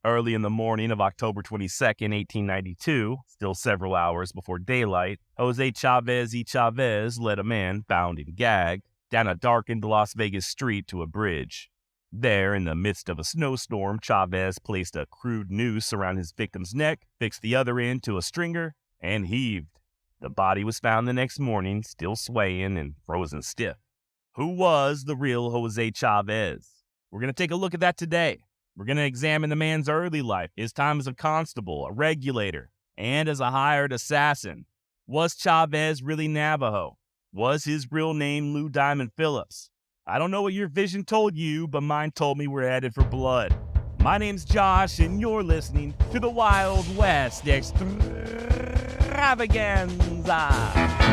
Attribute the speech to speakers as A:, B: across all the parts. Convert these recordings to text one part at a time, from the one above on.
A: Early in the morning of October 22nd, 1892, still several hours before daylight, Jose Chavez y Chavez led a man, bound and gagged, down a darkened Las Vegas street to a bridge. There, in the midst of a snowstorm, Chavez placed a crude noose around his victim's neck, fixed the other end to a stringer, and heaved. The body was found the next morning, still swaying and frozen stiff. Who was the real Jose Chavez? We're going to take a look at that today. We're going to examine the man's early life, his time as a constable, a regulator, and as a hired assassin. Was Chavez really Navajo? Was his real name Lou Diamond Phillips? I don't know what your vision told you, but mine told me we're headed for blood. My name's Josh, and you're listening to the Wild West Extravaganza.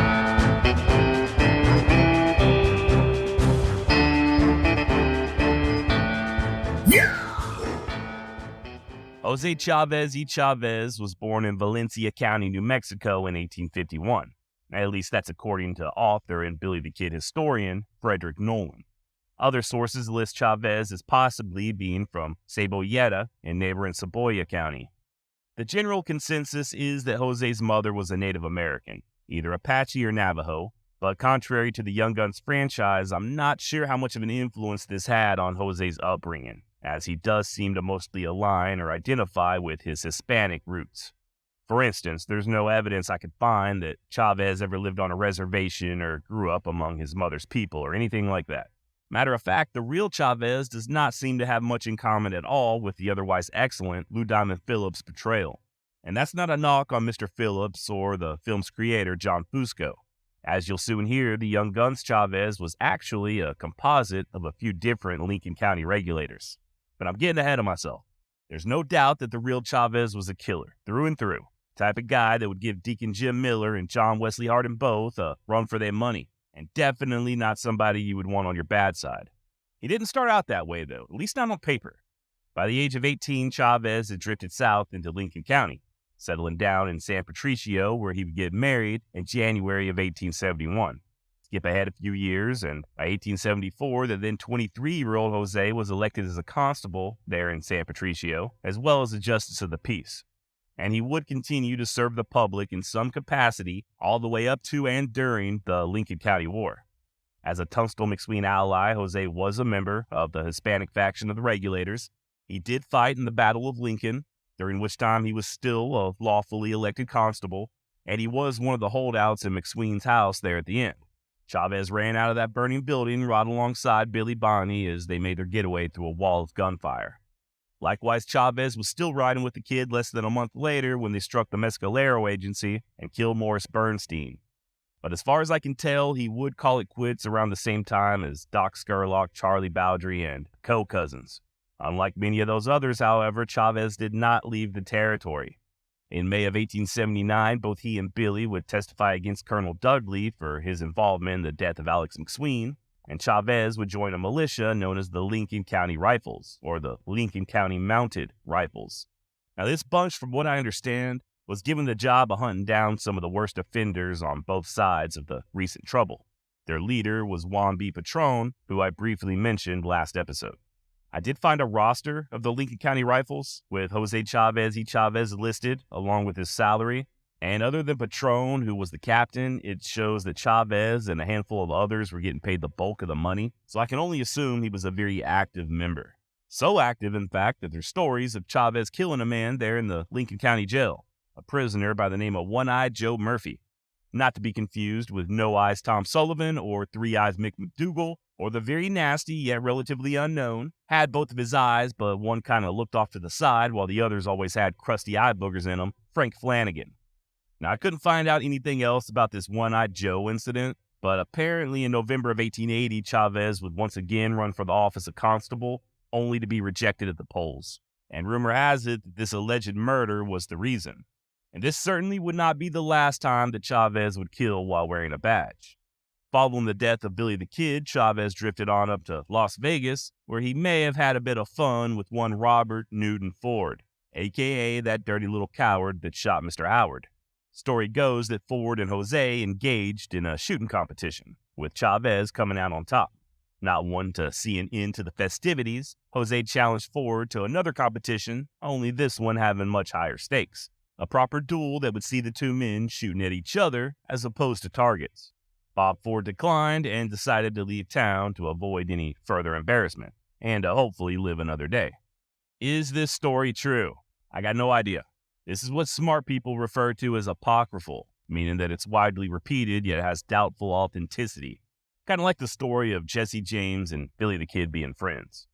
A: Jose Chavez y Chavez was born in Valencia County, New Mexico in 1851. At least that's according to author and Billy the Kid historian Frederick Nolan. Other sources list Chavez as possibly being from Cebolleta in neighboring Cebolla County. The general consensus is that Jose's mother was a Native American, either Apache or Navajo, but contrary to the Young Guns franchise, I'm not sure how much of an influence this had on Jose's upbringing, as he does seem to mostly align or identify with his Hispanic roots. For instance, there's no evidence I could find that Chavez ever lived on a reservation or grew up among his mother's people or anything like that. Matter of fact, the real Chavez does not seem to have much in common at all with the otherwise excellent Lou Diamond Phillips portrayal. And that's not a knock on Mr. Phillips or the film's creator, John Fusco. As you'll soon hear, the Young Guns Chavez was actually a composite of a few different Lincoln County regulators. But I'm getting ahead of myself. There's no doubt that the real Chavez was a killer, through and through. Type of guy that would give Deacon Jim Miller and John Wesley Hardin both a run for their money, and definitely not somebody you would want on your bad side. He didn't start out that way, though, at least not on paper. By the age of 18, Chavez had drifted south into Lincoln County, settling down in San Patricio, where he would get married in January of 1871. Skip ahead a few years, and by 1874, the then 23-year-old Jose was elected as a constable there in San Patricio, as well as a justice of the peace. And he would continue to serve the public in some capacity all the way up to and during the Lincoln County War. As a Tunstall McSween ally, Jose was a member of the Hispanic faction of the Regulators. He did fight in the Battle of Lincoln, during which time he was still a lawfully elected constable, and he was one of the holdouts in McSween's house there at the end. Chavez ran out of that burning building right alongside Billy Bonney as they made their getaway through a wall of gunfire. Likewise, Chavez was still riding with the kid less than a month later when they struck the Mescalero agency and killed Morris Bernstein. But as far as I can tell, he would call it quits around the same time as Doc Scurlock, Charlie Bowdry, and Coe cousins. Unlike many of those others, however, Chavez did not leave the territory. In May of 1879, both he and Billy would testify against Colonel Dudley for his involvement in the death of Alex McSween, and Chavez would join a militia known as the Lincoln County Rifles, or the Lincoln County Mounted Rifles. Now, this bunch, from what I understand, was given the job of hunting down some of the worst offenders on both sides of the recent trouble. Their leader was Juan B. Patron, who I briefly mentioned last episode. I did find a roster of the Lincoln County Rifles, with Jose Chavez y Chavez listed, along with his salary. And other than Patron, who was the captain, it shows that Chavez and a handful of others were getting paid the bulk of the money, so I can only assume he was a very active member. So active, in fact, that there's stories of Chavez killing a man there in the Lincoln County Jail, a prisoner by the name of One-Eyed Joe Murphy. Not to be confused with No Eyes Tom Sullivan or Three Eyes Mick McDougal, or the very nasty yet relatively unknown, had both of his eyes, but one kind of looked off to the side while the others always had crusty eye boogers in them, Frank Flanagan. Now, I couldn't find out anything else about this One-Eyed Joe incident, but apparently in November of 1880, Chavez would once again run for the office of constable, only to be rejected at the polls. And rumor has it that this alleged murder was the reason. And this certainly would not be the last time that Chavez would kill while wearing a badge. Following the death of Billy the Kid, Chavez drifted on up to Las Vegas, where he may have had a bit of fun with one Robert Newton Ford, a.k.a. that dirty little coward that shot Mr. Howard. Story goes that Ford and Jose engaged in a shooting competition, with Chavez coming out on top. Not one to see an end to the festivities, Jose challenged Ford to another competition, only this one having much higher stakes. A proper duel that would see the two men shooting at each other as opposed to targets. Bob Ford declined and decided to leave town to avoid any further embarrassment, and to hopefully live another day. Is this story true? I got no idea. This is what smart people refer to as apocryphal, meaning that it's widely repeated yet has doubtful authenticity. Kind of like the story of Jesse James and Billy the Kid being friends.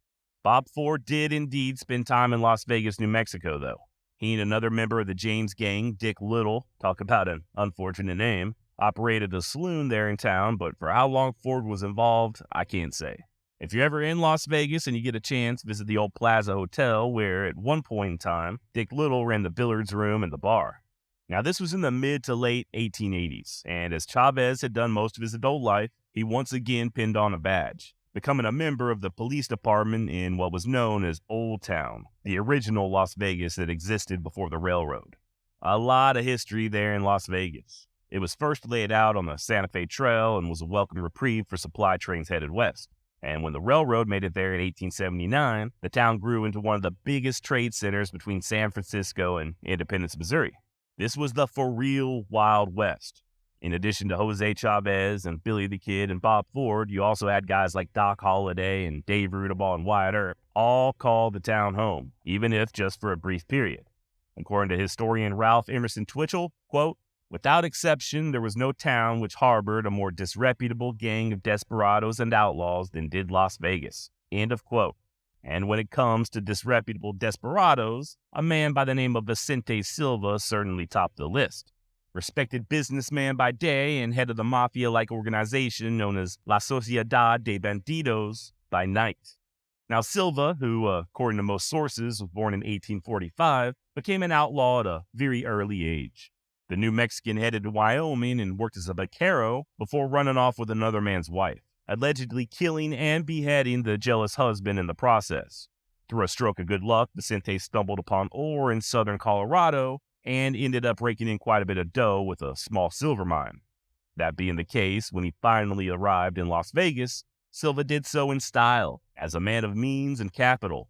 A: Bob Ford did indeed spend time in Las Vegas, New Mexico, though. He and another member of the James gang, Dick Little, talk about an unfortunate name, operated a saloon there in town, but for how long Ford was involved, I can't say. If you're ever in Las Vegas and you get a chance, visit the old Plaza Hotel, where at one point in time, Dick Little ran the billiards room and the bar. Now, this was in the mid to late 1880s, and as Chavez had done most of his adult life, he once again pinned on a badge, becoming a member of the police department in what was known as Old Town, the original Las Vegas that existed before the railroad. A lot of history there in Las Vegas. It was first laid out on the Santa Fe Trail and was a welcome reprieve for supply trains headed west. And when the railroad made it there in 1879, the town grew into one of the biggest trade centers between San Francisco and Independence, Missouri. This was the for real Wild West. In addition to Jose Chavez and Billy the Kid and Bob Ford, you also had guys like Doc Holliday and Dave Rudaball and Wyatt Earp all called the town home, even if just for a brief period. According to historian Ralph Emerson Twitchell, quote, "Without exception, there was no town which harbored a more disreputable gang of desperados and outlaws than did Las Vegas." End of quote. And when it comes to disreputable desperados, a man by the name of Vicente Silva certainly topped the list. Respected businessman by day and head of the mafia-like organization known as La Sociedad de Bandidos by night. Now, Silva, who, according to most sources, was born in 1845, became an outlaw at a very early age. The New Mexican headed to Wyoming and worked as a vaquero before running off with another man's wife, allegedly killing and beheading the jealous husband in the process. Through a stroke of good luck, Vicente stumbled upon ore in southern Colorado and ended up raking in quite a bit of dough with a small silver mine. That being the case, when he finally arrived in Las Vegas, Silva did so in style, as a man of means and capital.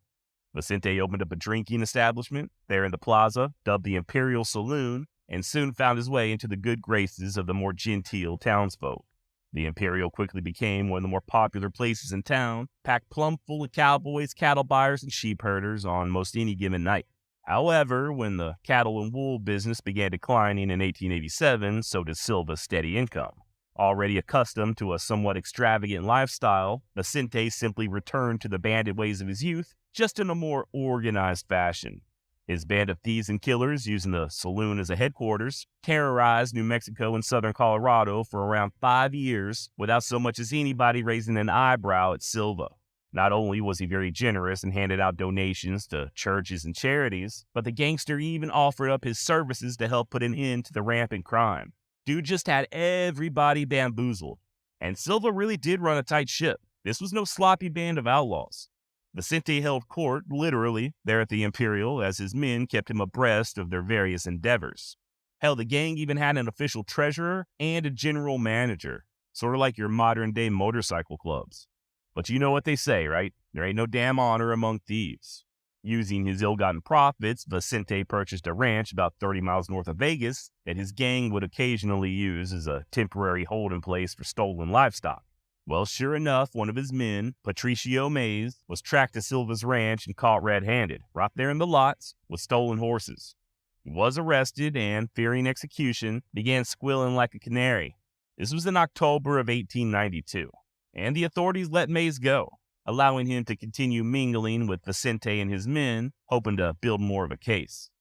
A: Vicente opened up a drinking establishment there in the plaza, dubbed the Imperial Saloon, and soon found his way into the good graces of the more genteel townsfolk. The Imperial quickly became one of the more popular places in town, packed plumb full of cowboys, cattle buyers, and sheep herders on most any given night. However, when the cattle and wool business began declining in 1887, so did Silva's steady income. Already accustomed to a somewhat extravagant lifestyle, Vicente simply returned to the bandit ways of his youth, just in a more organized fashion. His band of thieves and killers, using the saloon as a headquarters, terrorized New Mexico and southern Colorado for around 5 years without so much as anybody raising an eyebrow at Silva. Not only was he very generous and handed out donations to churches and charities, but the gangster even offered up his services to help put an end to the rampant crime. Dude just had everybody bamboozled. And Silva really did run a tight ship. This was no sloppy band of outlaws. Vicente held court, literally, there at the Imperial, as his men kept him abreast of their various endeavors. Hell, the gang even had an official treasurer and a general manager, sort of like your modern-day motorcycle clubs. But you know what they say, right? There ain't no damn honor among thieves. Using his ill-gotten profits, Vicente purchased a ranch about 30 miles north of Vegas that his gang would occasionally use as a temporary holding place for stolen livestock. Well, sure enough, one of his men, Patricio Mays, was tracked to Silva's ranch and caught red-handed, right there in the lots, with stolen horses. He was arrested and, fearing execution, began squealing like a canary. This was in October of 1892, and the authorities let Mays go, allowing him to continue mingling with Vicente and his men, hoping to build more of a case.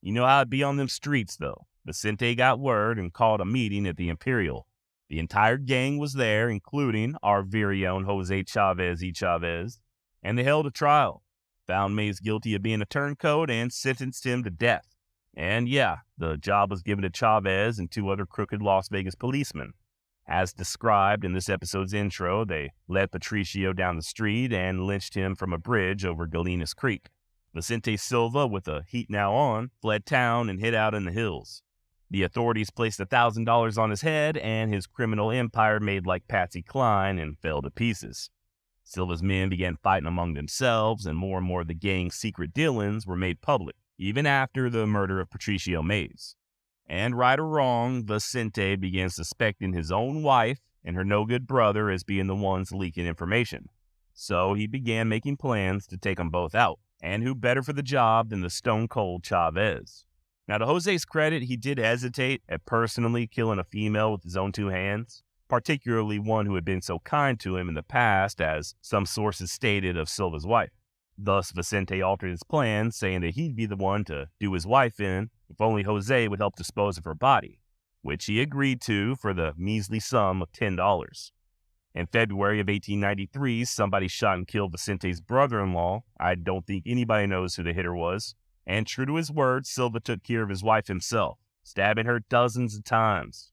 A: You know how it'd be on them streets, though. Vicente got word and called a meeting at the Imperial. The entire gang was there, including our very own Jose Chavez y Chavez, and they held a trial, found Mays guilty of being a turncoat, and sentenced him to death. And yeah, the job was given to Chavez and 2 other crooked Las Vegas policemen. As described in this episode's intro, they led Patricio down the street and lynched him from a bridge over Galenas Creek. Vicente Silva, with the heat now on, fled town and hid out in the hills. The authorities placed $1,000 on his head, and his criminal empire made like Patsy Cline and fell to pieces. Silva's men began fighting among themselves, and more of the gang's secret dealings were made public, even after the murder of Patricio Mays. And right or wrong, Vicente began suspecting his own wife and her no-good brother as being the ones leaking information. So he began making plans to take them both out, and who better for the job than the stone-cold Chavez. Now, to Jose's credit, he did hesitate at personally killing a female with his own two hands, particularly one who had been so kind to him in the past, as some sources stated of Silva's wife. Thus, Vicente altered his plan, saying that he'd be the one to do his wife in if only Jose would help dispose of her body, which he agreed to for the measly sum of $10. In February of 1893, somebody shot and killed Vicente's brother-in-law. I don't think anybody knows who the hitter was. And true to his word, Silva took care of his wife himself, stabbing her dozens of times.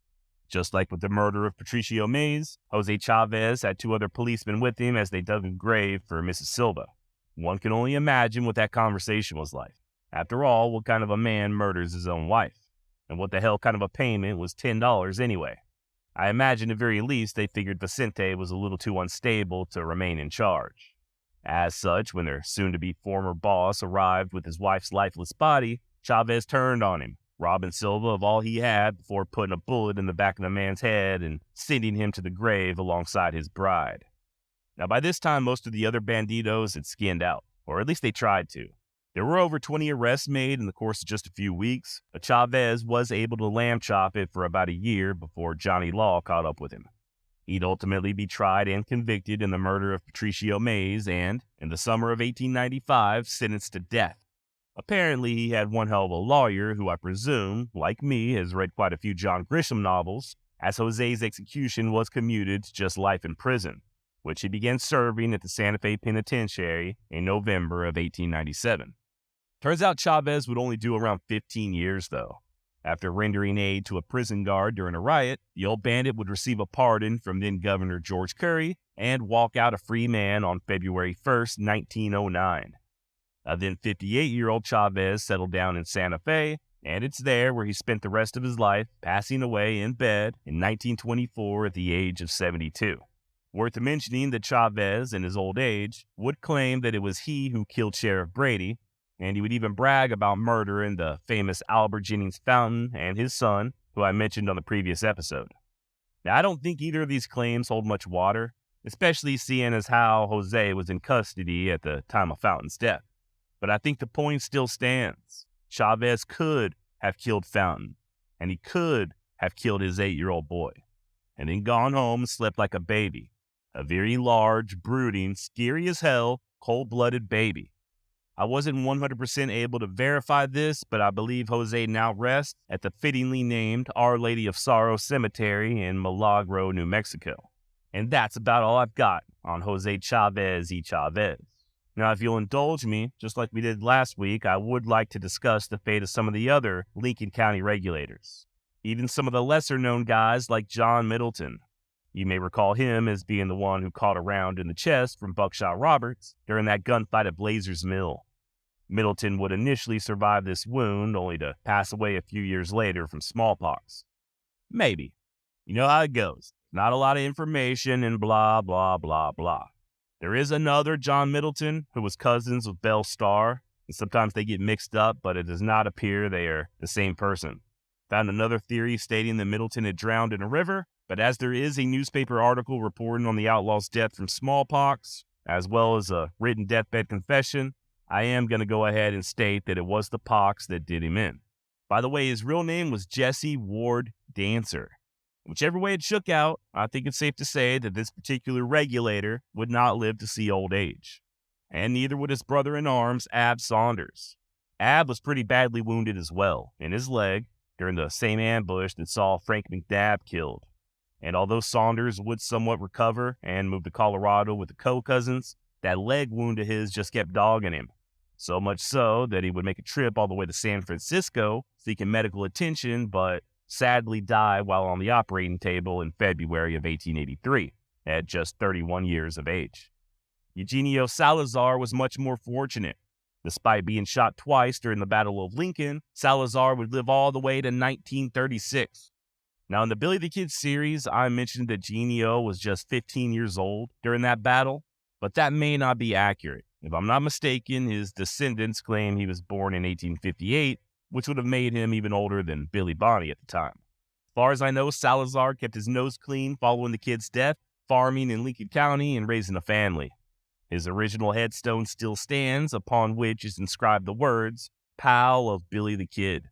A: Just like with the murder of Patricio Mays, Jose Chavez had two other policemen with him as they dug a grave for Mrs. Silva. One can only imagine what that conversation was like. After all, what kind of a man murders his own wife? And what the hell kind of a payment was $10 anyway? I imagine at very least they figured Vicente was a little too unstable to remain in charge. As such, when their soon-to-be former boss arrived with his wife's lifeless body, Chavez turned on him, robbing Silva of all he had before putting a bullet in the back of the man's head and sending him to the grave alongside his bride. Now, by this time, most of the other banditos had skinned out, or at least they tried to. There were over 20 arrests made in the course of just a few weeks, but Chavez was able to lamb chop it for about a year before Johnny Law caught up with him. He'd ultimately be tried and convicted in the murder of Patricio Mays and, in the summer of 1895, sentenced to death. Apparently, he had one hell of a lawyer who I presume, like me, has read quite a few John Grisham novels, as Jose's execution was commuted to just life in prison, which he began serving at the Santa Fe Penitentiary in November of 1897. Turns out Chavez would only do around 15 years, though. After rendering aid to a prison guard during a riot, the old bandit would receive a pardon from then-Governor George Curry and walk out a free man on February 1st, 1909. Then 58-year-old Chavez settled down in Santa Fe, and it's there where he spent the rest of his life, passing away in bed in 1924 at the age of 72. Worth mentioning that Chavez, in his old age, would claim that it was he who killed Sheriff Brady, and he would even brag about murdering the famous Albert Jennings Fountain and his son, who I mentioned on the previous episode. Now, I don't think either of these claims hold much water, especially seeing as how Jose was in custody at the time of Fountain's death. But I think the point still stands. Chavez could have killed Fountain, and he could have killed his 8-year-old boy, and then gone home and slept like a baby. A very large, brooding, scary as hell, cold-blooded baby. I wasn't 100% able to verify this, but I believe Jose now rests at the fittingly named Our Lady of Sorrow Cemetery in Milagro, New Mexico. And that's about all I've got on Jose Chavez y Chavez. Now, if you'll indulge me, just like we did last week, I would like to discuss the fate of some of the other Lincoln County regulators. Even some of the lesser-known guys like John Middleton. You may recall him as being the one who caught a round in the chest from Buckshot Roberts during that gunfight at Blazer's Mill. Middleton would initially survive this wound, only to pass away a few years later from smallpox. Maybe. You know how it goes. Not a lot of information and blah, blah, blah, blah. There is another John Middleton who was cousins with Belle Starr, and sometimes they get mixed up, but it does not appear they are the same person. Found another theory stating that Middleton had drowned in a river, but as there is a newspaper article reporting on the outlaw's death from smallpox, as well as a written deathbed confession, I am going to go ahead and state that it was the pox that did him in. By the way, his real name was Jesse Ward Dancer. Whichever way it shook out, I think it's safe to say that this particular regulator would not live to see old age. And neither would his brother-in-arms, Ab Saunders. Ab was pretty badly wounded as well, in his leg, during the same ambush that saw Frank McNabb killed. And although Saunders would somewhat recover and move to Colorado with the Coe cousins, that leg wound of his just kept dogging him. So much so that he would make a trip all the way to San Francisco seeking medical attention, but sadly die while on the operating table in February of 1883, at just 31 years of age. Eugenio Salazar was much more fortunate. Despite being shot twice during the Battle of Lincoln, Salazar would live all the way to 1936. Now, in the Billy the Kid series, I mentioned that Eugenio was just 15 years old during that battle. but that may not be accurate. If I'm not mistaken, his descendants claim he was born in 1858, which would have made him even older than Billy Bonney at the time. As far as I know, Salazar kept his nose clean following the kid's death, farming in Lincoln County and raising a family. His original headstone still stands, upon which is inscribed the words, "Pal of Billy the Kid."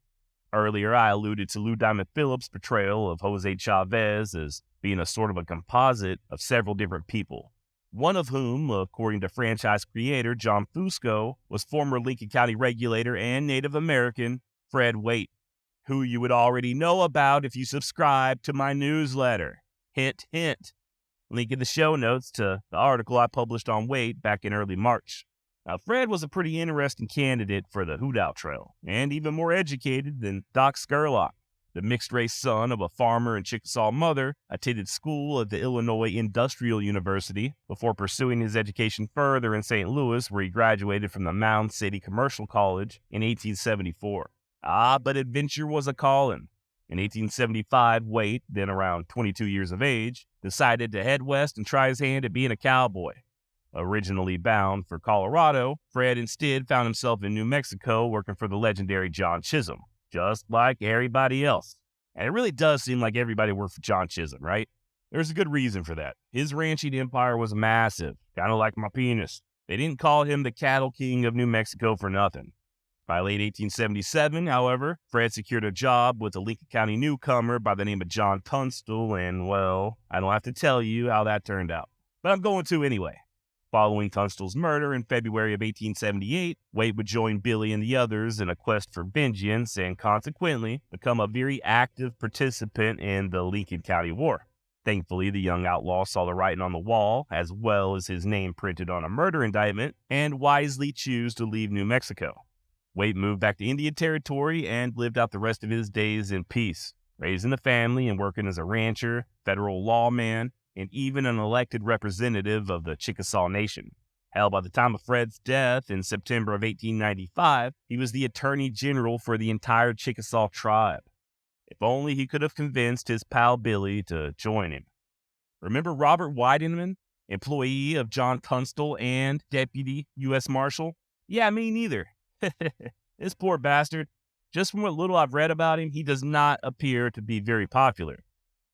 A: Earlier, I alluded to Lou Diamond Phillips' portrayal of Jose Chavez as being a sort of a composite of several different people, one of whom, according to franchise creator John Fusco, was former Lincoln County regulator and Native American Fred Waite, who you would already know about if you subscribe to my newsletter. Hint, hint. Link in the show notes to the article I published on Waite back in early March. Now, Fred was a pretty interesting candidate for the Hoot Owl Trail, and even more educated than Doc Scurlock. The mixed-race son of a farmer and Chickasaw mother attended school at the Illinois Industrial University before pursuing his education further in St. Louis, where he graduated from the Mound City Commercial College in 1874. But adventure was a calling. In 1875, Waite, then around 22 years of age, decided to head west and try his hand at being a cowboy. Originally bound for Colorado, Fred instead found himself in New Mexico working for the legendary John Chisholm, just like everybody else. And it really does seem like everybody worked for John Chisholm, right? There's a good reason for that. His ranching empire was massive, kind of like my penis. They didn't call him the cattle king of New Mexico for nothing. By late 1877, however, Fred secured a job with a Lincoln County newcomer by the name of John Tunstall, and, well, I don't have to tell you how that turned out. But I'm going to anyway. Following Tunstall's murder in February of 1878, Waite would join Billy and the others in a quest for vengeance and consequently become a very active participant in the Lincoln County War. Thankfully, the young outlaw saw the writing on the wall, as well as his name printed on a murder indictment, and wisely chose to leave New Mexico. Waite moved back to Indian Territory and lived out the rest of his days in peace, raising a family and working as a rancher, federal lawman, and even an elected representative of the Chickasaw Nation. Hell, by the time of Fred's death in September of 1895, he was the Attorney General for the entire Chickasaw tribe. If only he could have convinced his pal Billy to join him. Remember Robert Widenmann, employee of John Tunstall and Deputy U.S. Marshal? Yeah, me neither. This poor bastard, just from what little I've read about him, he does not appear to be very popular.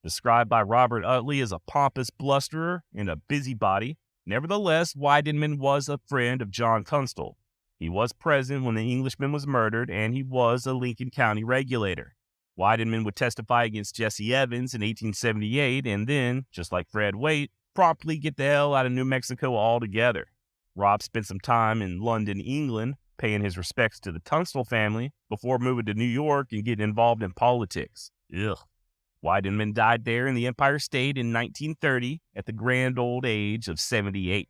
A: Described by Robert Utley as a pompous blusterer and a busybody, nevertheless, Widenmann was a friend of John Tunstall. He was present when the Englishman was murdered, and he was a Lincoln County regulator. Widenmann would testify against Jesse Evans in 1878, and then, just like Fred Waite, promptly get the hell out of New Mexico altogether. Rob spent some time in London, England, paying his respects to the Tunstall family before moving to New York and getting involved in politics. Ugh. Widenmann died there in the Empire State in 1930 at the grand old age of 78.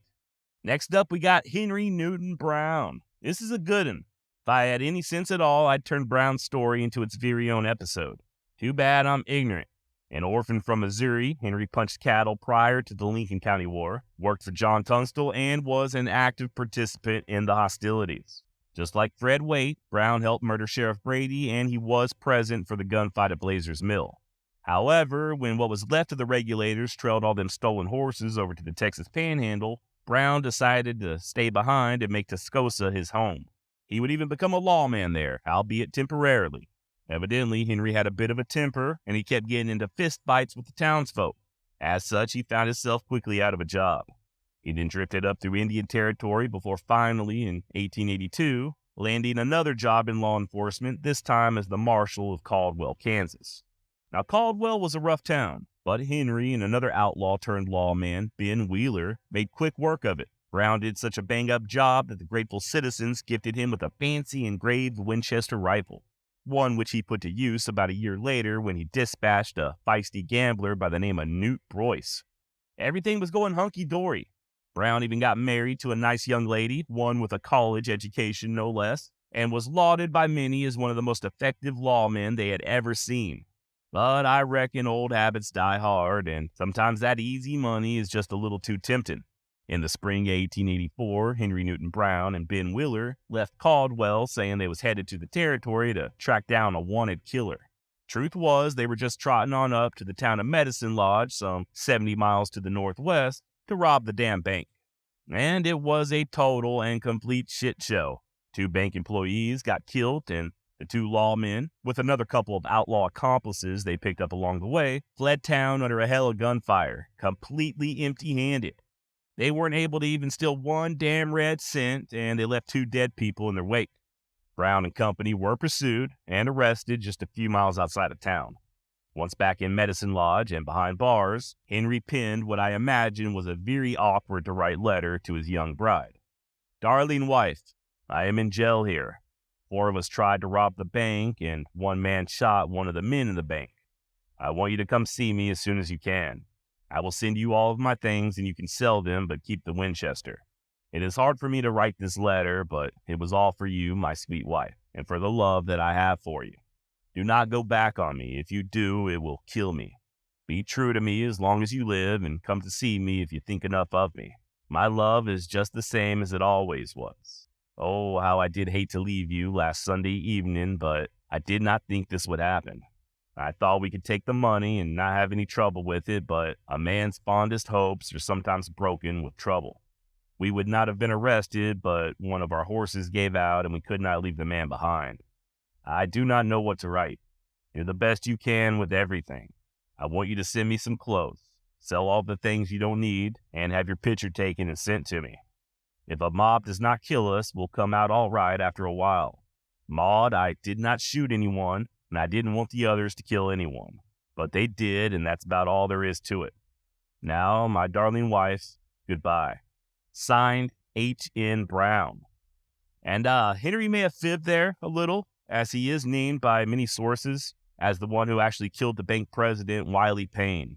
A: Next up, we got Henry Newton Brown. This is a good one. If I had any sense at all, I'd turn Brown's story into its very own episode. Too bad I'm ignorant. An orphan from Missouri, Henry punched cattle prior to the Lincoln County War, worked for John Tunstall, and was an active participant in the hostilities. Just like Fred Waite, Brown helped murder Sheriff Brady, and he was present for the gunfight at Blazer's Mill. However, when what was left of the regulators trailed all them stolen horses over to the Texas Panhandle, Brown decided to stay behind and make Tascosa his home. He would even become a lawman there, albeit temporarily. Evidently, Henry had a bit of a temper, and he kept getting into fistfights with the townsfolk. As such, he found himself quickly out of a job. He then drifted up through Indian Territory before finally, in 1882, landing another job in law enforcement, this time as the Marshal of Caldwell, Kansas. Now, Caldwell was a rough town, but Henry and another outlaw turned lawman, Ben Wheeler, made quick work of it. Brown did such a bang-up job that the grateful citizens gifted him with a fancy engraved Winchester rifle, one which he put to use about a year later when he dispatched a feisty gambler by the name of Newt Broyce. Everything was going hunky-dory. Brown even got married to a nice young lady, one with a college education no less, and was lauded by many as one of the most effective lawmen they had ever seen. But I reckon old habits die hard, and sometimes that easy money is just a little too tempting. In the spring of 1884, Henry Newton Brown and Ben Wheeler left Caldwell saying they was headed to the territory to track down a wanted killer. Truth was, they were just trotting on up to the town of Medicine Lodge, some 70 miles to the northwest, to rob the damn bank. And it was a total and complete shit show. 2 bank employees got killed, and the 2 lawmen, with another couple of outlaw accomplices they picked up along the way, fled town under a hell of gunfire, completely empty-handed. They weren't able to even steal 1 damn red cent, and they left 2 dead people in their wake. Brown and company were pursued and arrested just a few miles outside of town. Once back in Medicine Lodge and behind bars, Henry penned what I imagine was a very awkward to write letter to his young bride. Darling wife, I am in jail here. 4 of us tried to rob the bank, and 1 man shot one of the men in the bank. I want you to come see me as soon as you can. I will send you all of my things, and you can sell them, but keep the Winchester. It is hard for me to write this letter, but it was all for you, my sweet wife, and for the love that I have for you. Do not go back on me. If you do, it will kill me. Be true to me as long as you live, and come to see me if you think enough of me. My love is just the same as it always was. Oh, how I did hate to leave you last Sunday evening, but I did not think this would happen. I thought we could take the money and not have any trouble with it, but a man's fondest hopes are sometimes broken with trouble. We would not have been arrested, but one of our horses gave out and we could not leave the man behind. I do not know what to write. You're the best you can with everything. I want you to send me some clothes, sell all the things you don't need, and have your picture taken and sent to me. If a mob does not kill us, we'll come out all right after a while. Maud, I did not shoot anyone, and I didn't want the others to kill anyone. But they did, and that's about all there is to it. Now, my darling wife, goodbye. Signed, H.N. Brown. And Henry may have fibbed there a little, as he is named by many sources as the one who actually killed the bank president, Wiley Payne.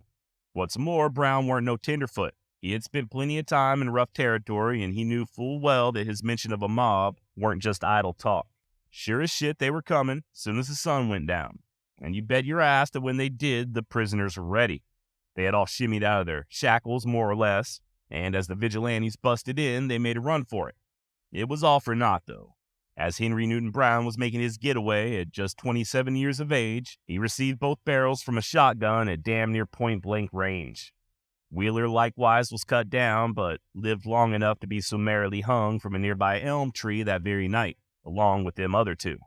A: What's more, Brown weren't no tenderfoot. He had spent plenty of time in rough territory, and he knew full well that his mention of a mob weren't just idle talk. Sure as shit they were coming as soon as the sun went down. And you bet your ass that when they did, the prisoners were ready. They had all shimmied out of their shackles, more or less, and as the vigilantes busted in, they made a run for it. It was all for naught, though. As Henry Newton Brown was making his getaway at just 27 years of age, he received both barrels from a shotgun at damn near point-blank range. Wheeler likewise was cut down, but lived long enough to be summarily hung from a nearby elm tree that very night, along with them other 2.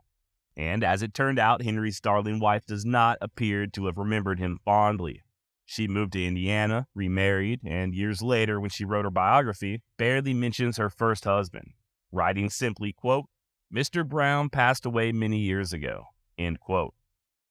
A: And as it turned out, Henry's darling wife does not appear to have remembered him fondly. She moved to Indiana, remarried, and years later, when she wrote her biography, barely mentions her first husband, writing simply, quote, Mr. Brown passed away many years ago, end quote.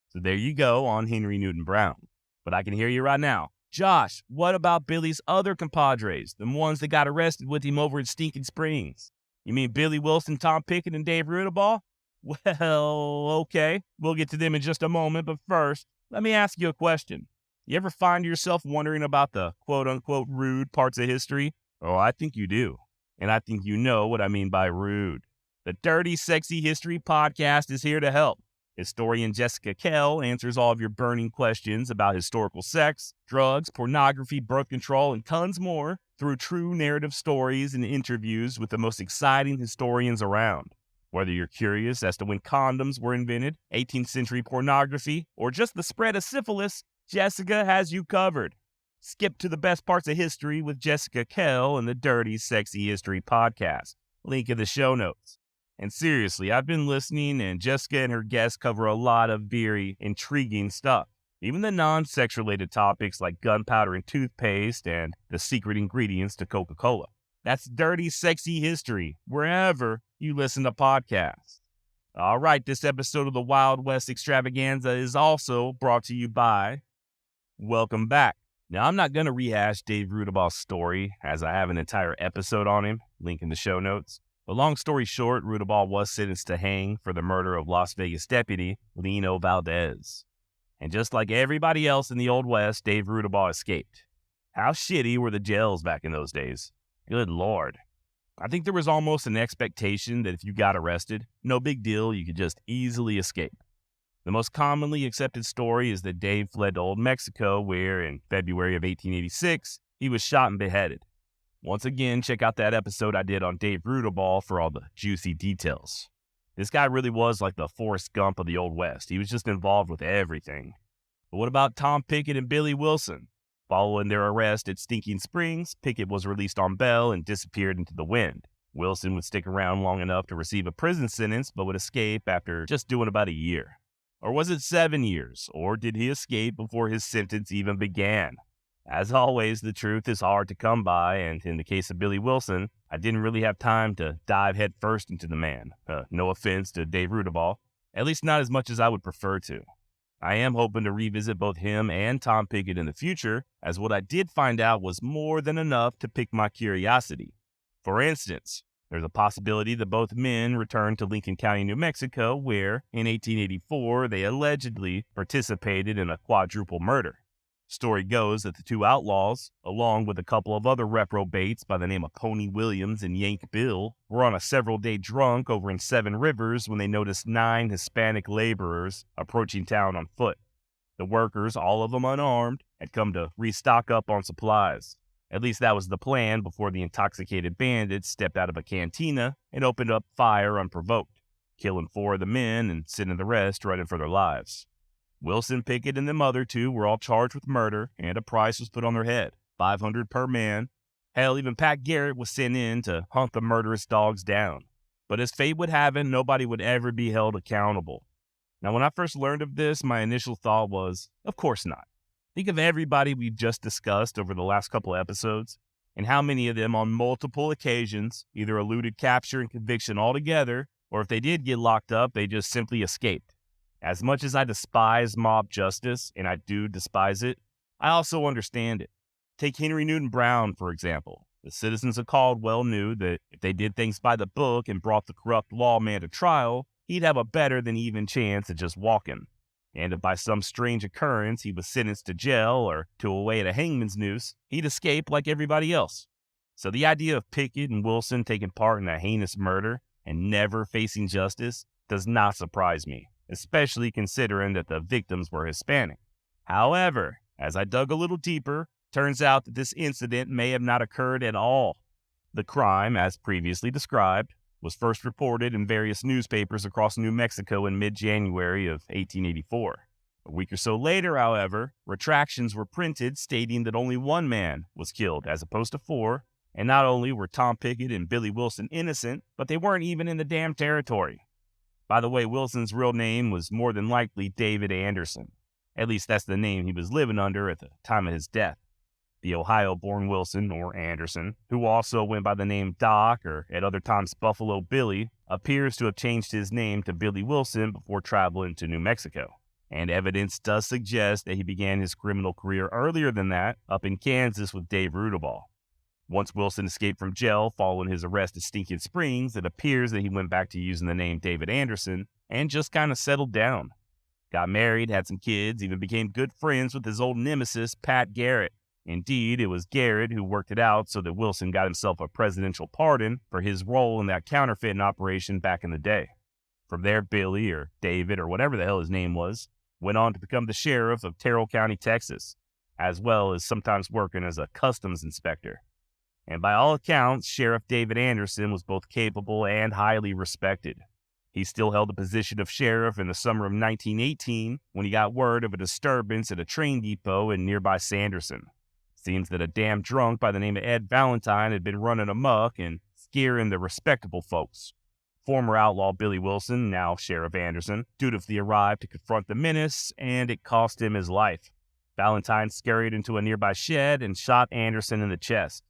A: So there you go on Henry Newton Brown. But I can hear you right now. Josh, what about Billy's other compadres, the ones that got arrested with him over at Stinking Springs? You mean Billy Wilson, Tom Pickett, and Dave Rudabaugh? Well, okay, we'll get to them in just a moment, but first, let me ask you a question. You ever find yourself wondering about the quote-unquote rude parts of history? Oh, I think you do. And I think you know what I mean by rude. The Dirty Sexy History Podcast is here to help. Historian Jessica Kell answers all of your burning questions about historical sex, drugs, pornography, birth control, and tons more through true narrative stories and interviews with the most exciting historians around. Whether you're curious as to when condoms were invented, 18th century pornography, or just the spread of syphilis, Jessica has you covered. Skip to the best parts of history with Jessica Kell and the Dirty Sexy History Podcast. Link in the show notes. And seriously, I've been listening, and Jessica and her guests cover a lot of very intriguing stuff. Even the non-sex related topics like gunpowder and toothpaste and the secret ingredients to Coca-Cola. That's Dirty Sexy History, wherever you listen to podcasts. All right, this episode of the Wild West Extravaganza is also brought to you by Welcome Back. Now, I'm not going to rehash Dave Rudabaugh's story, as I have an entire episode on him, link in the show notes. But long story short, Rudabaugh was sentenced to hang for the murder of Las Vegas deputy Lino Valdez. And just like everybody else in the Old West, Dave Rudabaugh escaped. How shitty were the jails back in those days? Good Lord. I think there was almost an expectation that if you got arrested, no big deal, you could just easily escape. The most commonly accepted story is that Dave fled to Old Mexico, where in February of 1886, he was shot and beheaded. Once again, check out that episode I did on Dave Rudabaugh for all the juicy details. This guy really was like the Forrest Gump of the Old West. He was just involved with everything. But what about Tom Pickett and Billy Wilson? Following their arrest at Stinking Springs, Pickett was released on bail and disappeared into the wind. Wilson would stick around long enough to receive a prison sentence, but would escape after just doing about a year. Or was it 7 years? Or did he escape before his sentence even began? As always, the truth is hard to come by, and in the case of Billy Wilson, I didn't really have time to dive headfirst into the man. No offense to Dave Rudaball, at least not as much as I would prefer to. I am hoping to revisit both him and Tom Pickett in the future, as what I did find out was more than enough to pique my curiosity. For instance, there's a possibility that both men returned to Lincoln County, New Mexico, where, in 1884, they allegedly participated in a quadruple murder. Story goes that the two outlaws, along with a couple of other reprobates by the name of Pony Williams and Yank Bill, were on a several-day drunk over in Seven Rivers when they noticed 9 Hispanic laborers approaching town on foot. The workers, all of them unarmed, had come to restock up on supplies. At least that was the plan before the intoxicated bandits stepped out of a cantina and opened up fire unprovoked, killing 4 of the men and sending the rest running for their lives. Wilson, Pickett, and them other 2 were all charged with murder, and a price was put on their head, $500 per man. Hell, even Pat Garrett was sent in to hunt the murderous dogs down. But as fate would have it, nobody would ever be held accountable. Now, when I first learned of this, my initial thought was, of course not. Think of everybody we've just discussed over the last couple of episodes, and how many of them on multiple occasions either eluded capture and conviction altogether, or if they did get locked up, they just simply escaped. As much as I despise mob justice, and I do despise it, I also understand it. Take Henry Newton Brown, for example. The citizens of Caldwell knew that if they did things by the book and brought the corrupt lawman to trial, he'd have a better than even chance at just walking. And if by some strange occurrence he was sentenced to jail or to away at a hangman's noose, he'd escape like everybody else. So the idea of Pickett and Wilson taking part in a heinous murder and never facing justice does not surprise me, especially considering that the victims were Hispanic. However, as I dug a little deeper, turns out that this incident may have not occurred at all. The crime, as previously described, was first reported in various newspapers across New Mexico in mid-January of 1884. A week or so later, however, retractions were printed stating that only 1 man was killed as opposed to 4, and not only were Tom Pickett and Billy Wilson innocent, but they weren't even in the damn territory. By the way, Wilson's real name was more than likely David Anderson. At least that's the name he was living under at the time of his death. The Ohio-born Wilson, or Anderson, who also went by the name Doc, or at other times Buffalo Billy, appears to have changed his name to Billy Wilson before traveling to New Mexico. And evidence does suggest that he began his criminal career earlier than that, up in Kansas with Dave Rudaball. Once Wilson escaped from jail following his arrest at Stinking Springs, it appears that he went back to using the name David Anderson and just kind of settled down. Got married, had some kids, even became good friends with his old nemesis, Pat Garrett. Indeed, it was Garrett who worked it out so that Wilson got himself a presidential pardon for his role in that counterfeiting operation back in the day. From there, Billy, or David, or whatever the hell his name was, went on to become the sheriff of Terrell County, Texas, as well as sometimes working as a customs inspector. And by all accounts, Sheriff David Anderson was both capable and highly respected. He still held the position of sheriff in the summer of 1918 when he got word of a disturbance at a train depot in nearby Sanderson. Seems that a damn drunk by the name of Ed Valentine had been running amok and scaring the respectable folks. Former outlaw Billy Wilson, now Sheriff Anderson, dutifully arrived to confront the menace, and it cost him his life. Valentine scurried into a nearby shed and shot Anderson in the chest.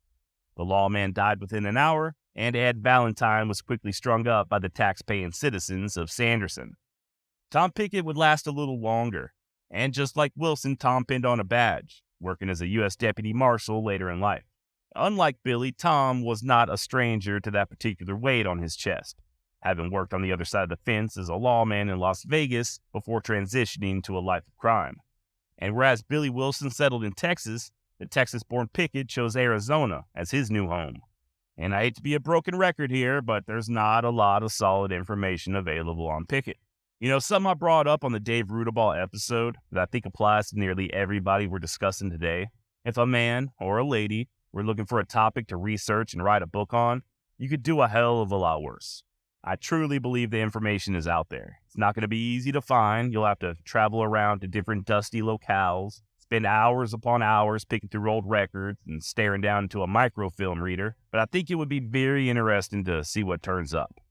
A: The lawman died within an hour, and Ed Valentine was quickly strung up by the tax-paying citizens of Sanderson. Tom Pickett would last a little longer, and just like Wilson, Tom pinned on a badge, working as a U.S. Deputy Marshal later in life. Unlike Billy, Tom was not a stranger to that particular weight on his chest, having worked on the other side of the fence as a lawman in Las Vegas before transitioning to a life of crime. And whereas Billy Wilson settled in Texas, the Texas-born Pickett chose Arizona as his new home. And I hate to be a broken record here, but there's not a lot of solid information available on Pickett. You know, something I brought up on the Dave Rudaball episode that I think applies to nearly everybody we're discussing today. If a man or a lady were looking for a topic to research and write a book on, you could do a hell of a lot worse. I truly believe the information is out there. It's not going to be easy to find. You'll have to travel around to different dusty locales, spend hours upon hours picking through old records and staring down into a microfilm reader, but I think it would be very interesting to see what turns up.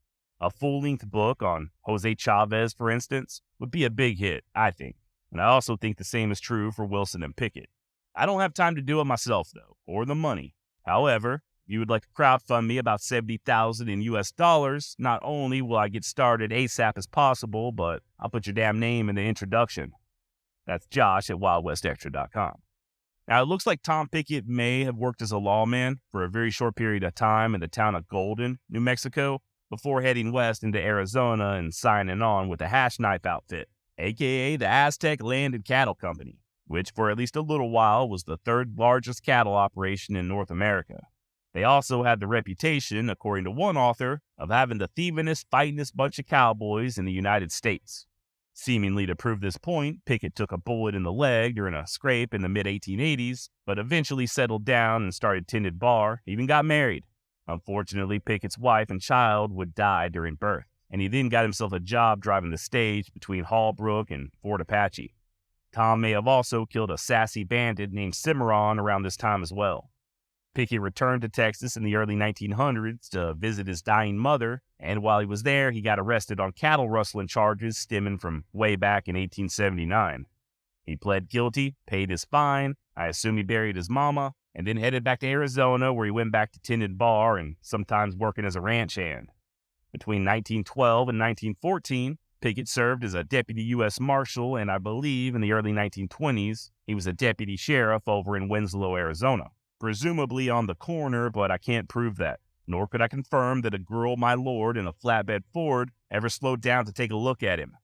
A: A full-length book on Jose Chavez, for instance, would be a big hit, I think. And I also think the same is true for Wilson and Pickett. I don't have time to do it myself, though, or the money. However, if you would like to crowdfund me about $70,000 in US dollars, not only will I get started ASAP as possible, but I'll put your damn name in the introduction. That's Josh at wildwestextra.com. Now, it looks like Tom Pickett may have worked as a lawman for a very short period of time in the town of Golden, New Mexico, before heading west into Arizona and signing on with the Hash Knife Outfit, aka the Aztec Land and Cattle Company, which for at least a little while was the third largest cattle operation in North America. They also had the reputation, according to one author, of having the thievingest, fightingest bunch of cowboys in the United States. Seemingly to prove this point, Pickett took a bullet in the leg during a scrape in the mid-1880s, but eventually settled down and started tended bar, even got married. Unfortunately, Pickett's wife and child would die during birth, and he then got himself a job driving the stage between Hallbrook and Fort Apache. Tom may have also killed a sassy bandit named Cimarron around this time as well. Pickett returned to Texas in the early 1900s to visit his dying mother, and while he was there, he got arrested on cattle rustling charges stemming from way back in 1879. He pled guilty, paid his fine, I assume he buried his mama, and then headed back to Arizona where he went back to tending bar and sometimes working as a ranch hand. Between 1912 and 1914, Pickett served as a deputy U.S. Marshal, and I believe in the early 1920s, he was a deputy sheriff over in Winslow, Arizona. Presumably on the corner, but I can't prove that. Nor could I confirm that a girl, my lord, in a flatbed Ford ever slowed down to take a look at him.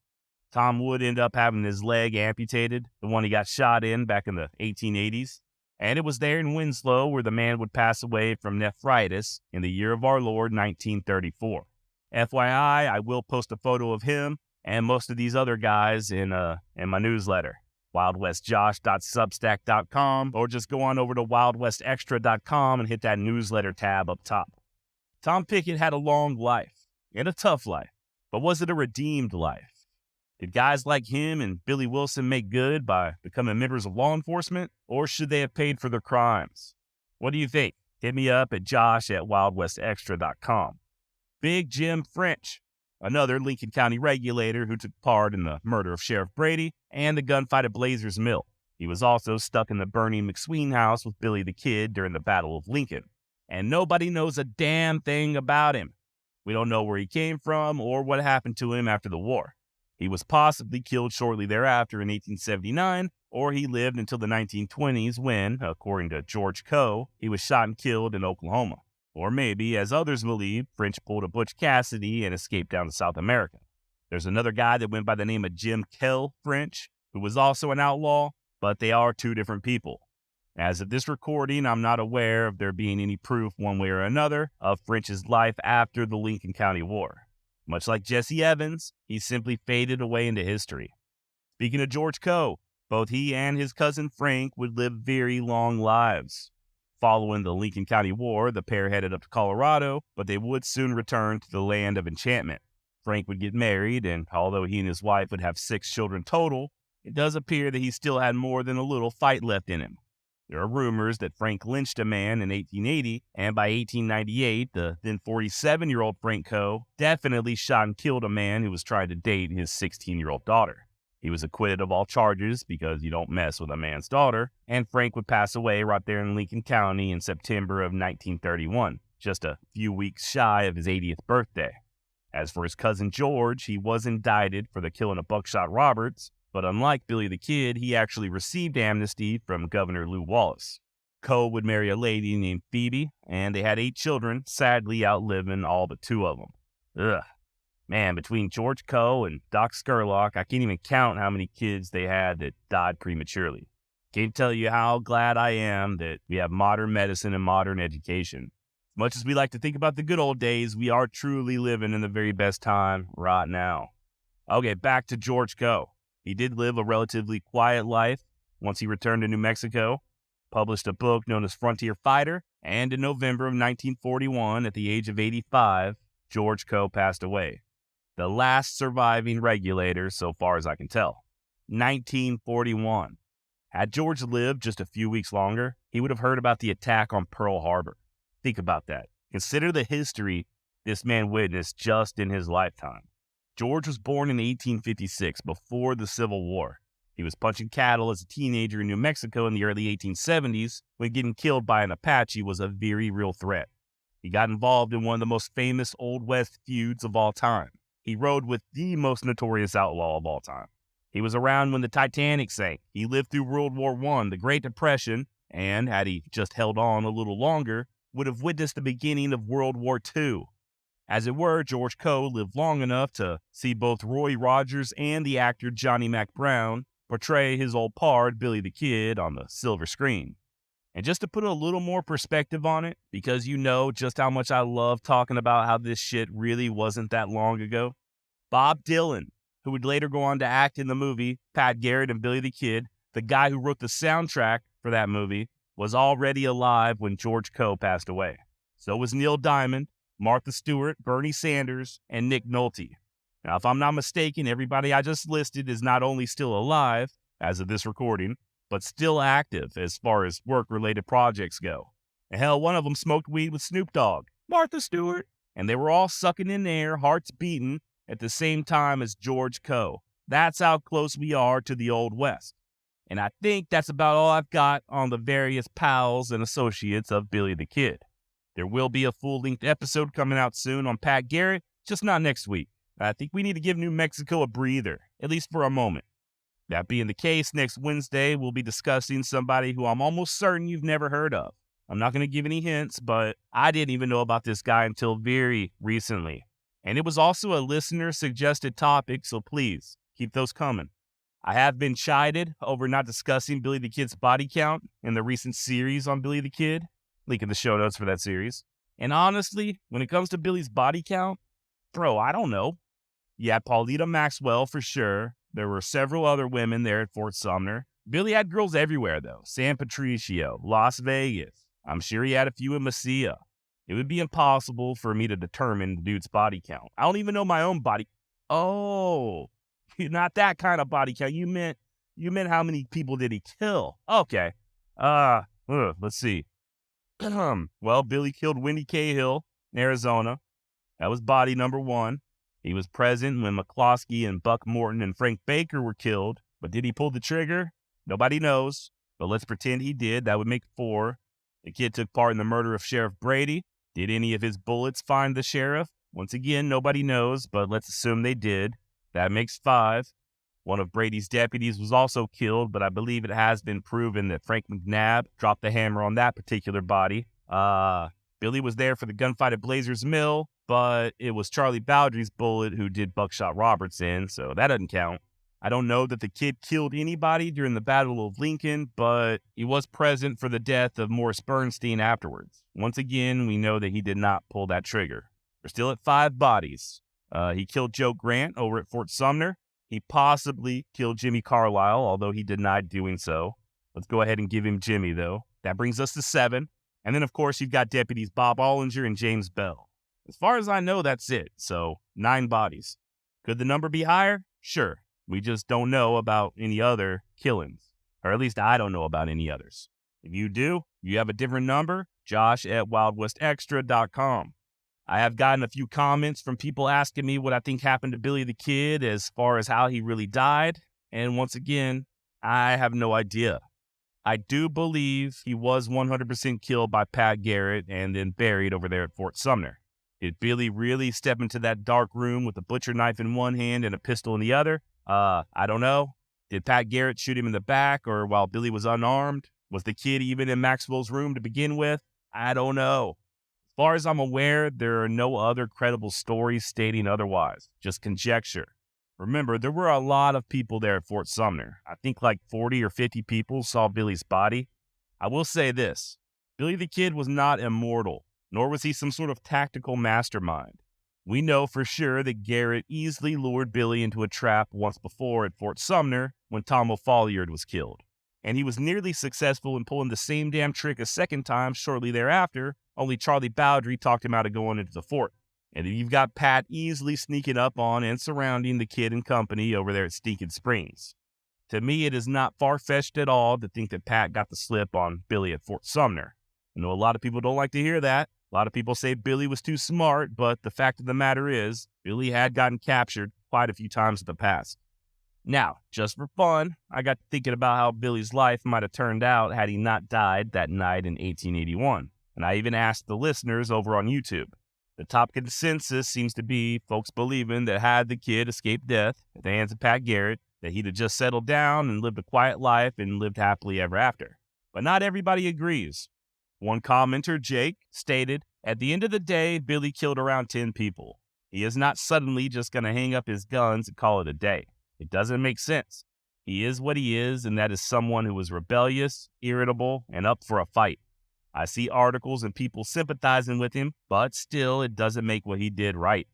A: Tom would end up having his leg amputated, the one he got shot in back in the 1880s. And it was there in Winslow where the man would pass away from nephritis in the year of our Lord, 1934. FYI, I will post a photo of him and most of these other guys in my newsletter. wildwestjosh.substack.com, or just go on over to wildwestextra.com and hit that newsletter tab up top. Tom Pickett had a long life, and a tough life, but was it a redeemed life? Did guys like him and Billy Wilson make good by becoming members of law enforcement, or should they have paid for their crimes? What do you think? Hit me up at josh@wildwestextra.com. Big Jim French, another Lincoln County regulator who took part in the murder of Sheriff Brady and the gunfight at Blazers Mill. He was also stuck in the burning McSween house with Billy the Kid during the Battle of Lincoln. And nobody knows a damn thing about him. We don't know where he came from or what happened to him after the war. He was possibly killed shortly thereafter in 1879, or he lived until the 1920s when, according to George Coe, he was shot and killed in Oklahoma. Or maybe, as others believe, French pulled a Butch Cassidy and escaped down to South America. There's another guy that went by the name of Jim Kell French, who was also an outlaw, but they are two different people. As of this recording, I'm not aware of there being any proof one way or another of French's life after the Lincoln County War. Much like Jesse Evans, he simply faded away into history. Speaking of George Coe, both he and his cousin Frank would live very long lives. Following the Lincoln County War, the pair headed up to Colorado, but they would soon return to the land of enchantment. Frank would get married, and although he and his wife would have 6 children total, it does appear that he still had more than a little fight left in him. There are rumors that Frank lynched a man in 1880, and by 1898, the then 47-year-old Frank Coe definitely shot and killed a man who was trying to date his 16-year-old daughter. He was acquitted of all charges because you don't mess with a man's daughter, and Frank would pass away right there in Lincoln County in September of 1931, just a few weeks shy of his 80th birthday. As for his cousin George, he was indicted for the killing of Buckshot Roberts, but unlike Billy the Kid, he actually received amnesty from Governor Lew Wallace. Coe would marry a lady named Phoebe, and they had 8 children, sadly outliving all but 2 of them. Ugh. Man, between George Coe and Doc Scurlock, I can't even count how many kids they had that died prematurely. Can't tell you how glad I am that we have modern medicine and modern education. As much as we like to think about the good old days, we are truly living in the very best time right now. Okay, back to George Coe. He did live a relatively quiet life once he returned to New Mexico, published a book known as Frontier Fighter, and in November of 1941, at the age of 85, George Coe passed away. The last surviving regulator, so far as I can tell. 1941. Had George lived just a few weeks longer, he would have heard about the attack on Pearl Harbor. Think about that. Consider the history this man witnessed just in his lifetime. George was born in 1856, before the Civil War. He was punching cattle as a teenager in New Mexico in the early 1870s when getting killed by an Apache was a very real threat. He got involved in one of the most famous Old West feuds of all time. He rode with the most notorious outlaw of all time. He was around when the Titanic sank. He lived through World War I, the Great Depression, and had he just held on a little longer, would have witnessed the beginning of World War II. As it were, George Coe lived long enough to see both Roy Rogers and the actor Johnny Mac Brown portray his old pard, Billy the Kid, on the silver screen. And just to put a little more perspective on it, because you know just how much I love talking about how this shit really wasn't that long ago, Bob Dylan, who would later go on to act in the movie Pat Garrett and Billy the Kid, the guy who wrote the soundtrack for that movie, was already alive when George Coe passed away. So was Neil Diamond, Martha Stewart, Bernie Sanders, and Nick Nolte. Now, if I'm not mistaken, everybody I just listed is not only still alive, as of this recording, but still active as far as work-related projects go. And hell, one of them smoked weed with Snoop Dogg, Martha Stewart, and they were all sucking in air, hearts beating, at the same time as George Coe. That's how close we are to the Old West. And I think that's about all I've got on the various pals and associates of Billy the Kid. There will be a full-length episode coming out soon on Pat Garrett, just not next week. I think we need to give New Mexico a breather, at least for a moment. That being the case, next Wednesday, we'll be discussing somebody who I'm almost certain you've never heard of. I'm not going to give any hints, but I didn't even know about this guy until very recently. And it was also a listener-suggested topic, so please, keep those coming. I have been chided over not discussing Billy the Kid's body count in the recent series on Billy the Kid. Link in the show notes for that series. And honestly, when it comes to Billy's body count, bro, I don't know. You had Paulita Maxwell for sure. There were several other women there at Fort Sumner. Billy had girls everywhere, though. San Patricio, Las Vegas. I'm sure he had a few in Mesilla. It would be impossible for me to determine the dude's body count. I don't even know my own body. Oh, not that kind of body count. You meant how many people did he kill? Okay. Let's see. Well, Billy killed Wendy Cahill in Arizona. That was body number 1. He was present when McCloskey and Buck Morton and Frank Baker were killed. But did he pull the trigger? Nobody knows. But let's pretend he did. That would make 4. The kid took part in the murder of Sheriff Brady. Did any of his bullets find the sheriff? Once again, nobody knows, but let's assume they did. That makes 5. One of Brady's deputies was also killed, but I believe it has been proven that Frank McNabb dropped the hammer on that particular body. Billy was there for the gunfight at Blazers Mill, but it was Charlie Bowdry's bullet who did Buckshot Roberts in, so that doesn't count. I don't know that the kid killed anybody during the Battle of Lincoln, but he was present for the death of Morris Bernstein afterwards. Once again, we know that he did not pull that trigger. We're still at 5 bodies. He killed Joe Grant over at Fort Sumner. He possibly killed Jimmy Carlisle, although he denied doing so. Let's go ahead and give him Jimmy, though. That brings us to 7. And then, of course, you've got deputies Bob Ollinger and James Bell. As far as I know, that's it. So, 9 bodies. Could the number be higher? Sure. We just don't know about any other killings. Or at least I don't know about any others. If you do, you have a different number, josh@wildwestextra.com. I have gotten a few comments from people asking me what I think happened to Billy the Kid as far as how he really died. And once again, I have no idea. I do believe he was 100% killed by Pat Garrett and then buried over there at Fort Sumner. Did Billy really step into that dark room with a butcher knife in one hand and a pistol in the other? I don't know. Did Pat Garrett shoot him in the back or while Billy was unarmed? Was the kid even in Maxwell's room to begin with? I don't know. As far as I'm aware, there are no other credible stories stating otherwise. Just conjecture. Remember, there were a lot of people there at Fort Sumner. I think like 40 or 50 people saw Billy's body. I will say this. Billy the Kid was not immortal, nor was he some sort of tactical mastermind. We know for sure that Garrett easily lured Billy into a trap once before at Fort Sumner when Tom O'Folliard was killed. And he was nearly successful in pulling the same damn trick a second time shortly thereafter, only Charlie Bowdry talked him out of going into the fort. And then you've got Pat easily sneaking up on and surrounding the kid and company over there at Stinking Springs. To me, it is not far-fetched at all to think that Pat got the slip on Billy at Fort Sumner. I know a lot of people don't like to hear that. A lot of people say Billy was too smart, but the fact of the matter is, Billy had gotten captured quite a few times in the past. Now, just for fun, I got thinking about how Billy's life might have turned out had he not died that night in 1881. And I even asked the listeners over on YouTube. The top consensus seems to be folks believing that had the kid escaped death at the hands of Pat Garrett, that he'd have just settled down and lived a quiet life and lived happily ever after. But not everybody agrees. One commenter, Jake, stated, "At the end of the day, Billy killed around 10 people. He is not suddenly just going to hang up his guns and call it a day. It doesn't make sense. He is what he is, and that is someone who was rebellious, irritable, and up for a fight. I see articles and people sympathizing with him, but still, it doesn't make what he did right.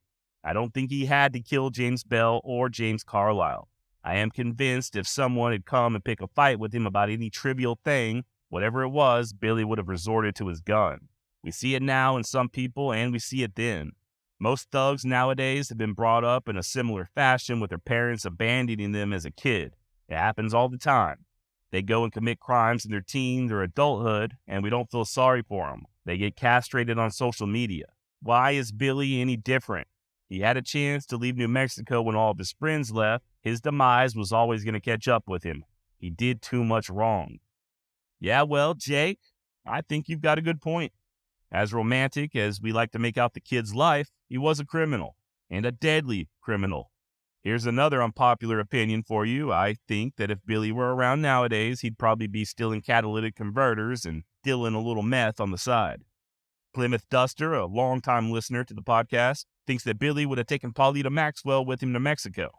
A: I don't think he had to kill James Bell or James Carlisle. I am convinced if someone had come and picked a fight with him about any trivial thing, whatever it was, Billy would have resorted to his gun. We see it now in some people, and we see it then. Most thugs nowadays have been brought up in a similar fashion with their parents abandoning them as a kid. It happens all the time. They go and commit crimes in their teens or adulthood, and we don't feel sorry for them. They get castrated on social media. Why is Billy any different? He had a chance to leave New Mexico when all of his friends left. His demise was always going to catch up with him. He did too much wrong." Yeah, well, Jake, I think you've got a good point. As romantic as we like to make out the kid's life, he was a criminal, and a deadly criminal. Here's another unpopular opinion for you. I think that if Billy were around nowadays, he'd probably be stealing catalytic converters and dealing a little meth on the side. Plymouth Duster, a longtime listener to the podcast, thinks that Billy would have taken Paulita Maxwell with him to Mexico.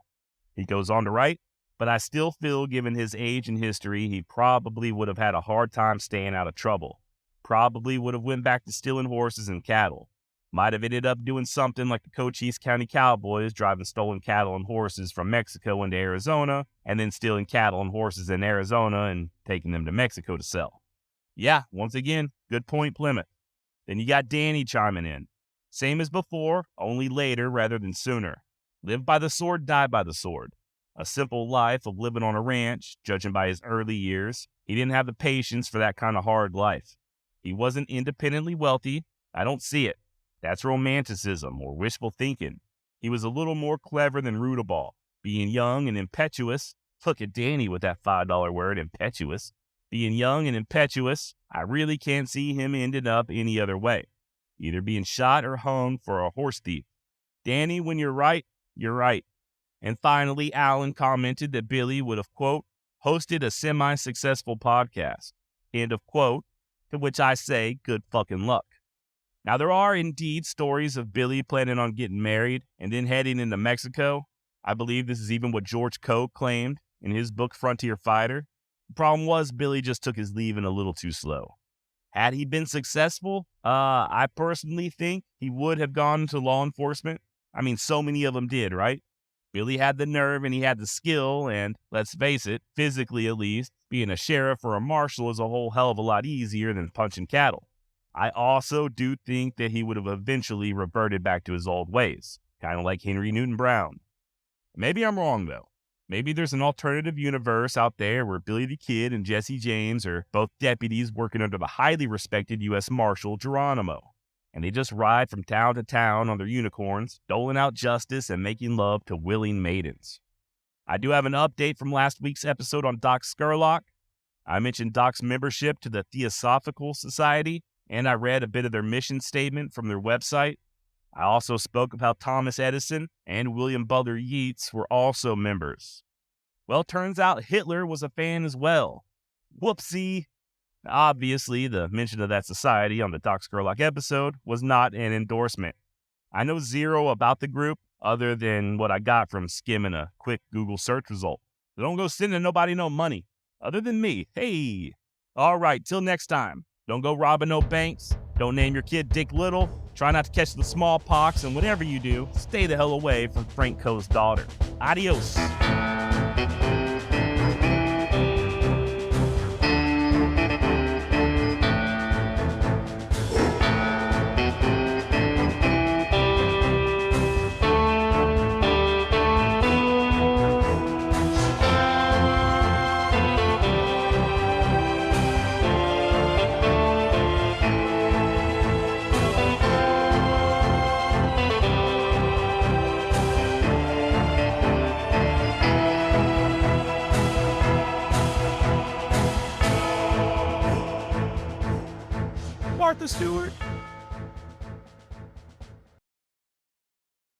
A: He goes on to write, "But I still feel given his age and history, he probably would have had a hard time staying out of trouble. Probably would have went back to stealing horses and cattle. Might have ended up doing something like the Cochise County Cowboys, driving stolen cattle and horses from Mexico into Arizona, and then stealing cattle and horses in Arizona and taking them to Mexico to sell." Yeah, once again, good point, Plymouth. Then you got Danny chiming in. "Same as before, only later rather than sooner. Live by the sword, die by the sword. A simple life of living on a ranch, judging by his early years. He didn't have the patience for that kind of hard life. He wasn't independently wealthy. I don't see it. That's romanticism or wishful thinking. He was a little more clever than Rudaball. Being young and impetuous. Look at Danny with that $5 word, impetuous. Being young and impetuous, I really can't see him ending up any other way. Either being shot or hung for a horse thief. Danny, when you're right, you're right." And finally, Alan commented that Billy would have, quote, "hosted a semi-successful podcast," end of quote, to which I say, good fucking luck. Now, there are indeed stories of Billy planning on getting married and then heading into Mexico. I believe this is even what George Coe claimed in his book Frontier Fighter. The problem was Billy just took his leaving a little too slow. Had he been successful, I personally think he would have gone into law enforcement. I mean, so many of them did, right? Billy had the nerve and he had the skill, and let's face it, physically at least, being a sheriff or a marshal is a whole hell of a lot easier than punching cattle. I also do think that he would have eventually reverted back to his old ways, kind of like Henry Newton Brown. Maybe I'm wrong, though. Maybe there's an alternative universe out there where Billy the Kid and Jesse James are both deputies working under the highly respected U.S. Marshal Geronimo, and they just ride from town to town on their unicorns, doling out justice and making love to willing maidens. I do have an update from last week's episode on Doc Scurlock. I mentioned Doc's membership to the Theosophical Society, and I read a bit of their mission statement from their website. I also spoke of how Thomas Edison and William Butler Yeats were also members. Well, turns out Hitler was a fan as well. Whoopsie. Obviously, the mention of that society on the Doc Scurlock episode was not an endorsement. I know zero about the group other than what I got from skimming a quick Google search result. So don't go sending nobody no money. Other than me. Hey. All right, till next time. Don't go robbing no banks. Don't name your kid Dick Little. Try not to catch the smallpox, and whatever you do, stay the hell away from Frank Coe's daughter. Adios. Martha Stewart.